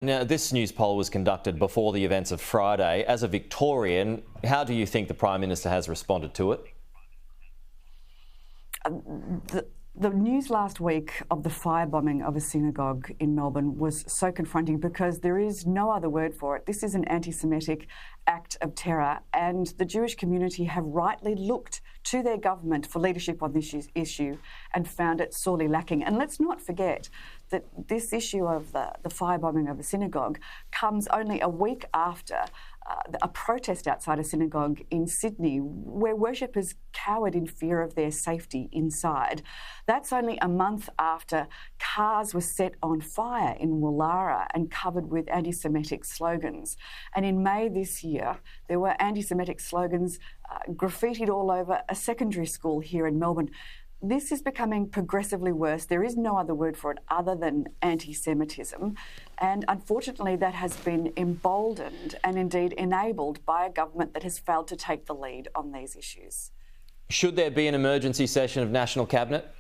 Now, this news poll was conducted before the events of Friday. As a Victorian, how do you think the Prime Minister has responded to it? The news last week of the firebombing of a synagogue in Melbourne was so confronting because there is no other word for it. This is an anti-Semitic act of terror, and the Jewish community have rightly looked to their government for leadership on this issue and found it sorely lacking. And let's not forget that this issue of the firebombing of a synagogue comes only a week after a protest outside a synagogue in Sydney where worshippers cowered in fear of their safety inside. That's only a month after cars were set on fire in Woollahra and covered with anti-Semitic slogans. And in May this year, there were anti-Semitic slogans graffitied all over a secondary school here in Melbourne. This is becoming progressively worse. There is no other word for it other than anti-Semitism. And unfortunately, that has been emboldened and indeed enabled by a government that has failed to take the lead on these issues. Should there be an emergency session of National Cabinet?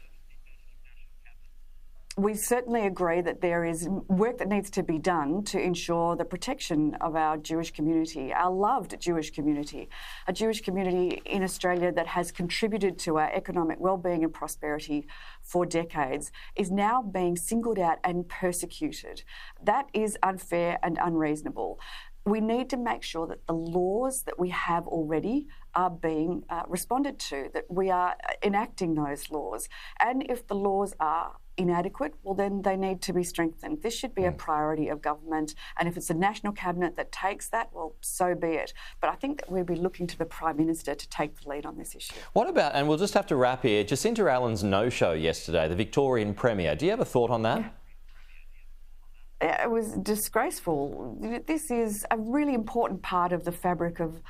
We certainly agree that there is work that needs to be done to ensure the protection of our Jewish community, our loved Jewish community, a Jewish community in Australia that has contributed to our economic well-being and prosperity for decades, is now being singled out and persecuted. That is unfair and unreasonable. We need to make sure that the laws that we have already are being responded to, that we are enacting those laws. And if the laws are inadequate, well, then they need to be strengthened. This should be a priority of government. And if it's a National Cabinet that takes that, well, so be it. But I think that we'll be looking to the Prime Minister to take the lead on this issue. What about, and we'll just have to wrap here, Jacinta Allen's no-show yesterday, the Victorian Premier. Do you have a thought on that? Yeah. It was disgraceful. This is a really important part of the fabric of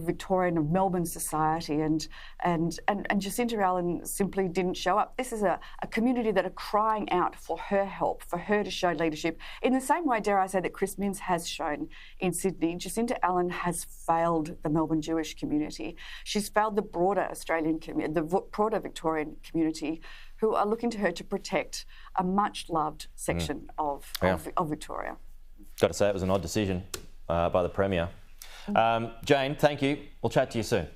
Victorian, of Melbourne society, and Jacinta Allen simply didn't show up. This is a community that are crying out for her help, for her to show leadership. In the same way, dare I say, that Chris Minns has shown in Sydney, Jacinta Allen has failed the Melbourne Jewish community. She's failed the broader Australian community, the broader Victorian community, who are looking to her to protect a much-loved section of Victoria. Got to say, it was an odd decision by the Premier. Jane, thank you. We'll chat to you soon.